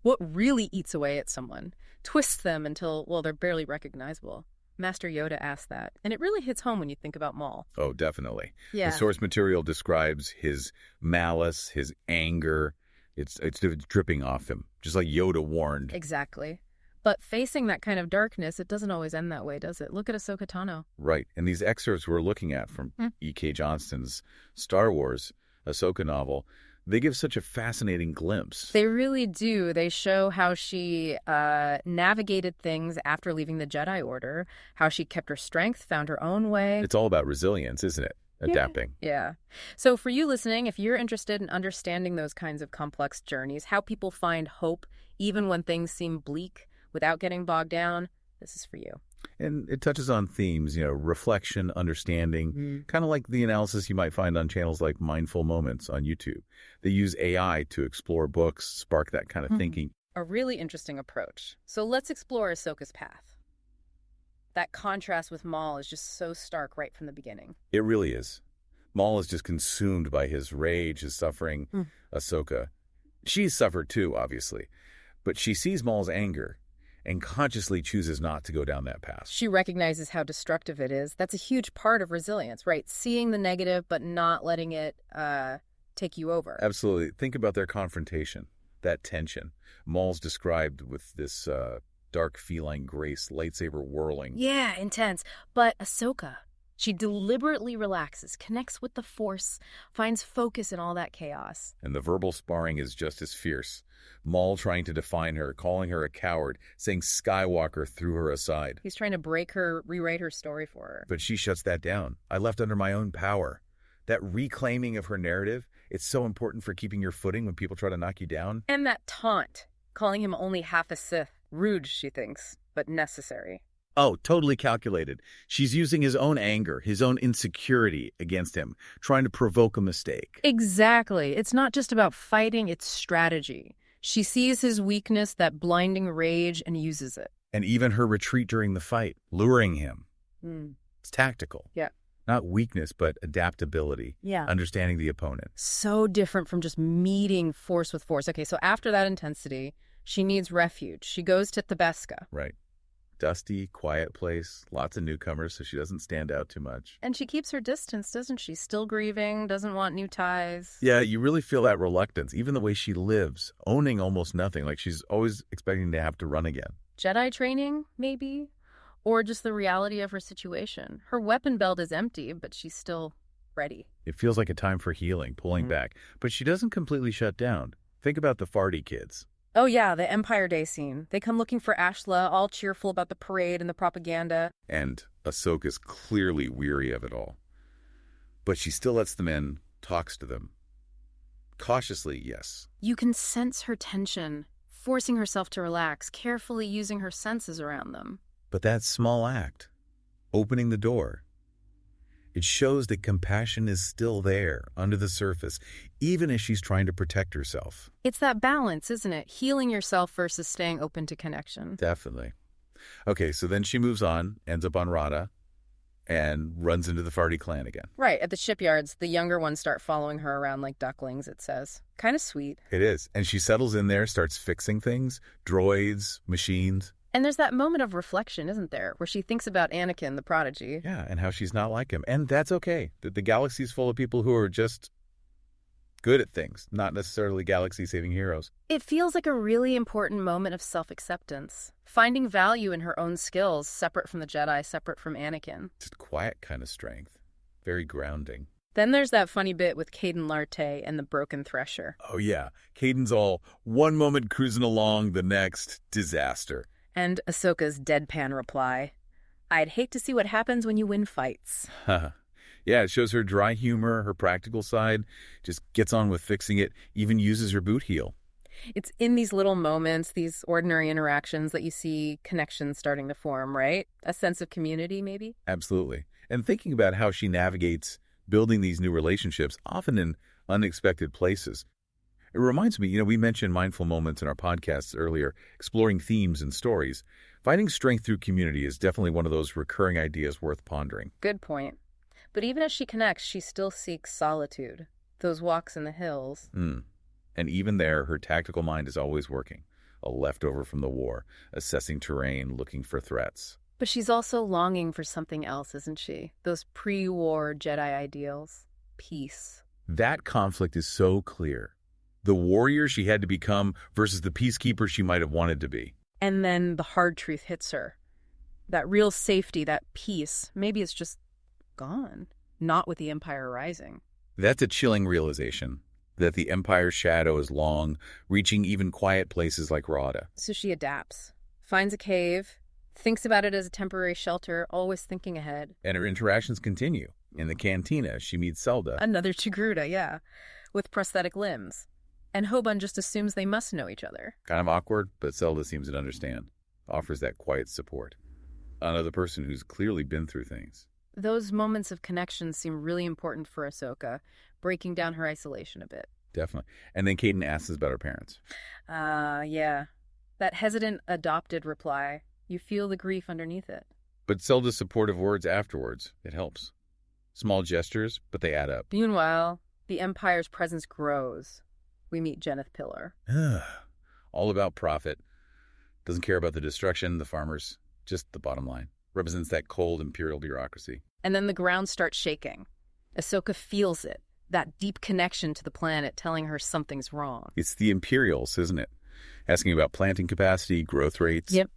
What really eats away at someone? Twists them until, well, they're barely recognizable. Master Yoda asked that, and it really hits home when you think about Maul. Oh, definitely. The Yeah, source material describes his malice, his anger. It's dripping off him, just like Yoda warned. exactly. But facing that kind of darkness, it doesn't always end that way, does it? Look at Ahsoka Tano. Right. And these excerpts we're looking at from E.K. Johnston's Star Wars Ahsoka novel, they give such a fascinating glimpse. They really do. They show how she navigated things after leaving the Jedi Order, how she kept her strength, found her own way. It's all about resilience, isn't it? Adapting. Yeah. So for you listening, if you're interested in understanding those kinds of complex journeys, how people find hope even when things seem bleak without getting bogged down, this is for you. And it touches on themes, reflection, understanding, kind of like the analysis you might find on channels like Mindful Moments on YouTube. They use AI to explore books, spark that kind of thinking. A really interesting approach. So let's explore Ahsoka's path. That contrast with Maul is just so stark right from the beginning. It really is. Maul is just consumed by his rage, his suffering. Ahsoka, she's suffered too, obviously. But she sees Maul's anger and consciously chooses not to go down that path. She recognizes how destructive it is. That's a huge part of resilience, right? Seeing the negative, but not letting it take you over. Absolutely. Think about their confrontation, that tension. Maul's described with this dark feline grace, lightsaber whirling. Yeah, intense. But Ahsoka, she deliberately relaxes, connects with the Force, finds focus in all that chaos. And the verbal sparring is just as fierce. Maul trying to define her, calling her a coward, saying Skywalker threw her aside. He's trying to break her, rewrite her story for her. But she shuts that down. I left under my own power. That reclaiming of her narrative, it's so important for keeping your footing when people try to knock you down. And that taunt, calling him only half a Sith. Rude, she thinks, but necessary. Oh, totally calculated. She's using his own anger, his own insecurity against him, trying to provoke a mistake. Exactly. It's not just about fighting, it's strategy. She sees his weakness, that blinding rage, and uses it. And even her retreat during the fight, luring him. It's tactical. Yeah. Not weakness, but adaptability. Yeah. Understanding the opponent. So different from just meeting force with force. Okay, so after that intensity, she needs refuge. She goes to Tabasca. Right. Dusty, quiet place, lots of newcomers, so she doesn't stand out too much. And she keeps her distance, doesn't she? Still grieving, doesn't want new ties. Yeah, you really feel that reluctance, even the way she lives, owning almost nothing, like she's always expecting to have to run again. Jedi training, maybe? Or just the reality of her situation. Her weapon belt is empty, but she's still ready. It feels like a time for healing, pulling back. But she doesn't completely shut down. Think about the Farty kids. Oh yeah, the Empire Day scene. They come looking for Ashla, all cheerful about the parade and the propaganda. And Ahsoka's clearly weary of it all. But she still lets them in, talks to them. Cautiously, yes. You can sense her tension, forcing herself to relax, carefully using her senses around them. But that small act, opening the door, it shows that compassion is still there, under the surface, even as she's trying to protect herself. It's that balance, isn't it? Healing yourself versus staying open to connection. Definitely. Okay, so then she moves on, ends up on Rada, and runs into the Farty clan again. Right, at the shipyards, the younger ones start following her around like ducklings, it says. Kind of sweet. It is. And she settles in there, starts fixing things, droids, machines. And there's that moment of reflection, isn't there, where she thinks about Anakin, the prodigy. Yeah, and how she's not like him. And that's okay. The galaxy's full of people who are just good at things, not necessarily galaxy-saving heroes. It feels like a really important moment of self-acceptance. Finding value in her own skills, separate from the Jedi, separate from Anakin. Just quiet kind of strength. Very grounding. Then there's that funny bit with Caden Larte and the broken thresher. Oh, yeah. Caden's all one moment cruising along, the next, disaster. And Ahsoka's deadpan reply, I'd hate to see what happens when you win fights. Yeah, it shows her dry humor, her practical side, just gets on with fixing it, even uses her boot heel. It's in these little moments, these ordinary interactions that you see connections starting to form, right? A sense of community, maybe? Absolutely. And thinking about how she navigates building these new relationships, often in unexpected places. It reminds me, we mentioned mindful moments in our podcasts earlier, exploring themes and stories. Finding strength through community is definitely one of those recurring ideas worth pondering. Good point. But even as she connects, she still seeks solitude. Those walks in the hills. And even there, her tactical mind is always working. a leftover from the war, assessing terrain, looking for threats. But she's also longing for something else, isn't she? Those pre-war Jedi ideals. Peace. That conflict is so clear. The warrior she had to become versus the peacekeeper she might have wanted to be. And then the hard truth hits her. That real safety, that peace, maybe it's just gone. Not with the Empire rising. That's a chilling realization, that the Empire's shadow is long, reaching even quiet places like Rada. So she adapts, finds a cave, thinks about it as a temporary shelter, always thinking ahead. And her interactions continue. In the cantina, she meets Zelda. Another Chigruta, yeah, with prosthetic limbs. And Hoban just assumes they must know each other. Kind of awkward, but Zelda seems to understand. Offers that quiet support. Another person who's clearly been through things. Those moments of connection seem really important for Ahsoka, breaking down her isolation a bit. Definitely. And then Kaden asks about her parents. Yeah. That hesitant, adopted reply. You feel the grief underneath it. But Zelda's supportive words afterwards, it helps. Small gestures, but they add up. Meanwhile, the Empire's presence grows. We meet Jenneth Pillar. All about profit. Doesn't care about the destruction, the farmers, just the bottom line. Represents that cold imperial bureaucracy. And then the ground starts shaking. Ahsoka feels it, that deep connection to the planet telling her something's wrong. It's the Imperials, isn't it? Asking about planting capacity, growth rates. Yep.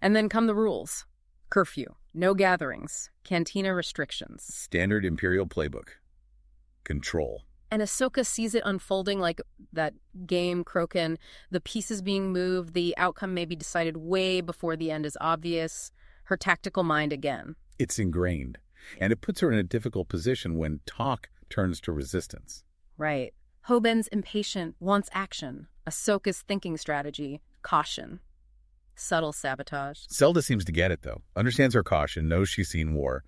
And then come the rules. Curfew, no gatherings, cantina restrictions. Standard Imperial playbook. Control. And Ahsoka sees it unfolding like that game, Kroken. The pieces being moved, the outcome may be decided way before the end is obvious. Her tactical mind again. It's ingrained. And it puts her in a difficult position when talk turns to resistance. Right. Hoban's impatient, wants action. Ahsoka's thinking strategy, caution. Subtle sabotage. Zelda seems to get it, though. Understands her caution, knows she's seen war,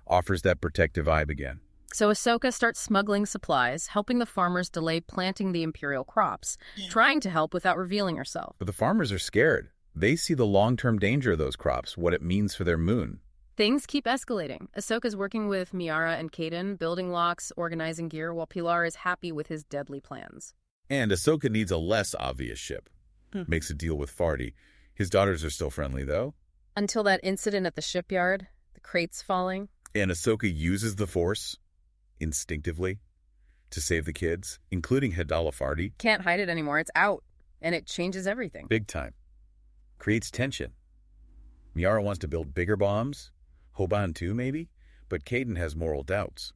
offers that protective vibe again. So Ahsoka starts smuggling supplies, helping the farmers delay planting the Imperial crops, trying to help without revealing herself. But the farmers are scared. They see the long-term danger of those crops, what it means for their moon. Things keep escalating. Ahsoka's working with Miara and Kaden, building locks, organizing gear, while Pilar is happy with his deadly plans. And Ahsoka needs a less obvious ship. Makes a deal with Farty. His daughters are still friendly, though. Until that incident at the shipyard, the crates falling. And Ahsoka uses the Force, instinctively, to save the kids, including Hidala Farty. Can't hide it anymore. It's out. And it changes everything. Big time. Creates tension. Miara wants to build bigger bombs. Hoban too, maybe? But Kaden has moral doubts.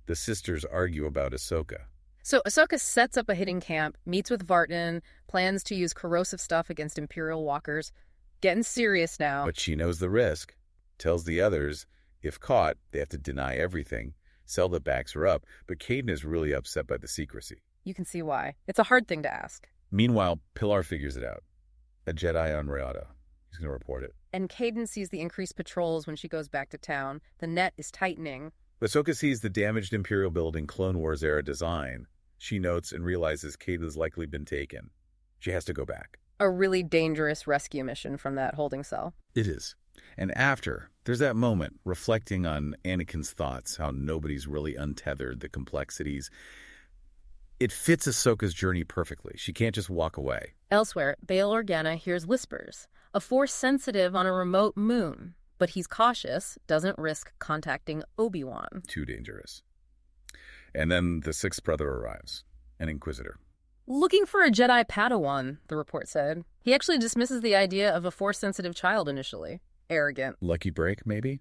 The sisters argue about Ahsoka. So Ahsoka sets up a hidden camp, meets with Vartan, plans to use corrosive stuff against Imperial walkers. Getting serious now. But she knows the risk. Tells the others, if caught, they have to deny everything. Zelda backs her up, but Kaden is really upset by the secrecy. You can see why. It's a hard thing to ask. Meanwhile, Pilar figures it out. A Jedi on Rada. He's going to report it. And Kaden sees the increased patrols when she goes back to town. The net is tightening. Ahsoka sees the damaged Imperial building Clone Wars-era design. She notes and realizes Kaden's likely been taken. She has to go back. A really dangerous rescue mission from that holding cell. It is. And after, there's that moment reflecting on Anakin's thoughts, how nobody's really untethered, the complexities. It fits Ahsoka's journey perfectly. She can't just walk away. Elsewhere, Bail Organa hears whispers. A Force sensitive on a remote moon. But he's cautious, doesn't risk contacting Obi-Wan. Too dangerous. And then the sixth brother arrives, an Inquisitor. Looking for a Jedi Padawan, the report said. He actually dismisses the idea of a Force-sensitive child initially. Arrogant. Lucky break, maybe?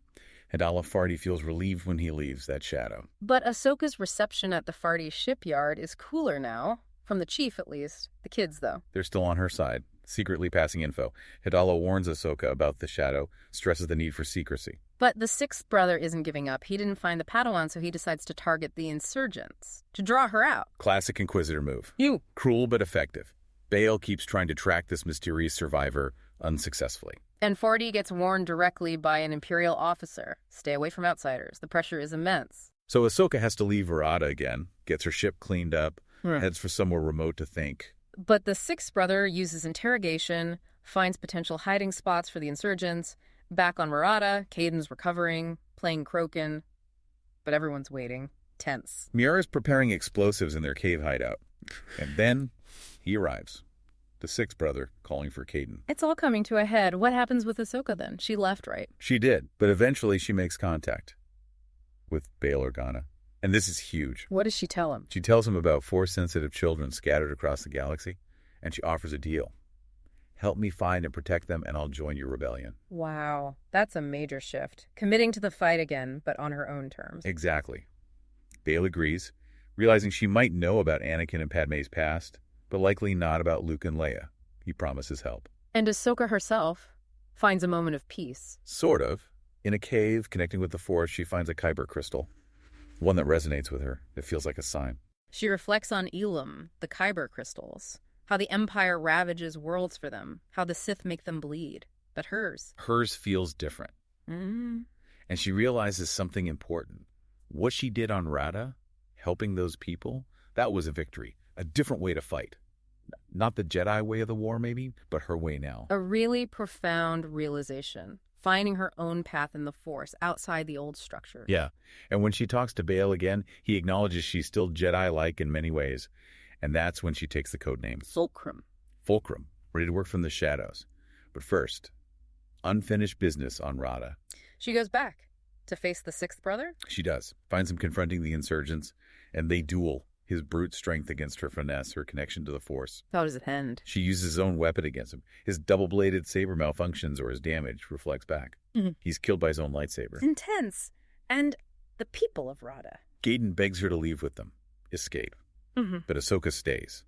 Hidala Farty feels relieved when he leaves that shadow. But Ahsoka's reception at the Farty shipyard is cooler now. From the chief, at least. The kids, though. They're still on her side, secretly passing info. Hidala warns Ahsoka about the shadow, stresses the need for secrecy. But the sixth brother isn't giving up. He didn't find the Padawan, so he decides to target the insurgents. To draw her out. Classic Inquisitor move. You. Cruel but effective. Bail keeps trying to track this mysterious survivor unsuccessfully. And Farty gets warned directly by an Imperial officer. Stay away from outsiders. The pressure is immense. So Ahsoka has to leave Rada again, gets her ship cleaned up, heads for somewhere remote to think. But the sixth brother uses interrogation, finds potential hiding spots for the insurgents. Back on Murata, Kaden's recovering, playing Kroken. But everyone's waiting, tense. Miara's preparing explosives in their cave hideout. And then he arrives. the sixth brother calling for Caden. It's all coming to a head. What happens with Ahsoka then? She left, right? She did, but eventually she makes contact with Bail Organa. And this is huge. What does she tell him? She tells him about Force-sensitive children scattered across the galaxy, and she offers a deal. Help me find and protect them, and I'll join your rebellion. Wow, that's a major shift. Committing to the fight again, but on her own terms. Exactly. Bail agrees, realizing she might know about Anakin and Padme's past, but likely not about Luke and Leia. He promises help. And Ahsoka herself finds a moment of peace. Sort of. In a cave connecting with the Force, she finds a Kyber crystal, one that resonates with her. It feels like a sign. She reflects on Elam, the Kyber crystals, how the Empire ravages worlds for them, how the Sith make them bleed. But hers feels different. And she realizes something important. What she did on Rada, helping those people, that was a victory. A different way to fight. Not the Jedi way of the war, maybe, but her way now. A really profound realization. Finding her own path in the Force outside the old structure. Yeah. And when she talks to Bail again, he acknowledges she's still Jedi-like in many ways. And that's when she takes the code name. Fulcrum, ready to work from the shadows. But first, unfinished business on Rada. She goes back to face the sixth brother? She does. Finds him confronting the insurgents, and they duel. His brute strength against her finesse, her connection to the Force. How does it end? She uses his own weapon against him. His double-bladed saber malfunctions or his damage reflects back. He's killed by his own lightsaber. It's intense. And the people of Rada. Gaiden begs her to leave with them. Escape. But Ahsoka stays.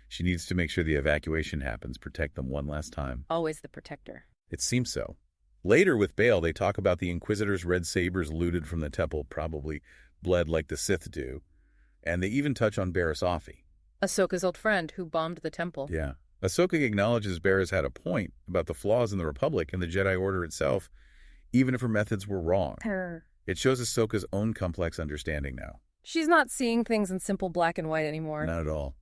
She needs to make sure the evacuation happens, protect them one last time. Always the protector. It seems so. Later with Bail, they talk about the Inquisitor's red sabers looted from the temple, probably bled like the Sith do. And they even touch on Barriss Offee. Ahsoka's old friend who bombed the temple. Yeah. Ahsoka acknowledges Barriss had a point about the flaws in the Republic and the Jedi Order itself, even if her methods were wrong. It shows Ahsoka's own complex understanding now. She's not seeing things in simple black and white anymore. Not at all.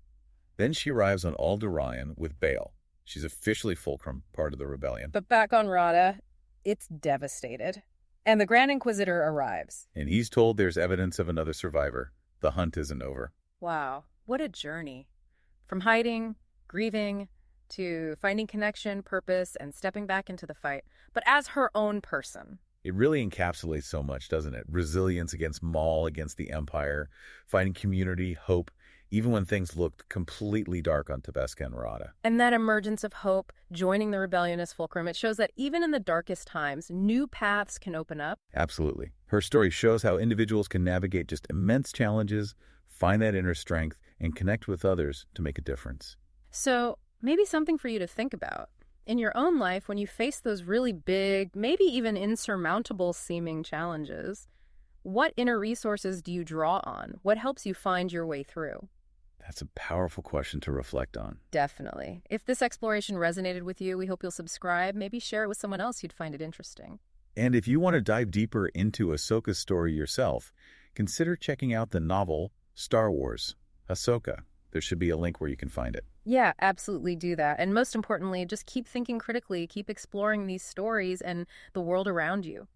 Then she arrives on Alderaan with Bail. She's officially Fulcrum, part of the rebellion. But back on Rada, it's devastated. And the Grand Inquisitor arrives. And he's told there's evidence of another survivor. The hunt isn't over. Wow, what a journey. From hiding, grieving, to finding connection, purpose, and stepping back into the fight. But as her own person. It really encapsulates so much, doesn't it? Resilience against Maul, against the Empire, finding community, hope, even when things looked completely dark on Tabesca and Rada. And that emergence of hope, joining the rebellion as Fulcrum, it shows that even in the darkest times, new paths can open up. Absolutely. Her story shows how individuals can navigate just immense challenges, find that inner strength, and connect with others to make a difference. So, maybe something for you to think about. In your own life, when you face those really big, maybe even insurmountable seeming challenges, what inner resources do you draw on? What helps you find your way through? That's a powerful question to reflect on. Definitely. If this exploration resonated with you, we hope you'll subscribe. Maybe share it with someone else who'd find it interesting. And if you want to dive deeper into Ahsoka's story yourself, consider checking out the novel Star Wars, Ahsoka. There should be a link where you can find it. Yeah, absolutely do that. And most importantly, just keep thinking critically, keep exploring these stories and the world around you.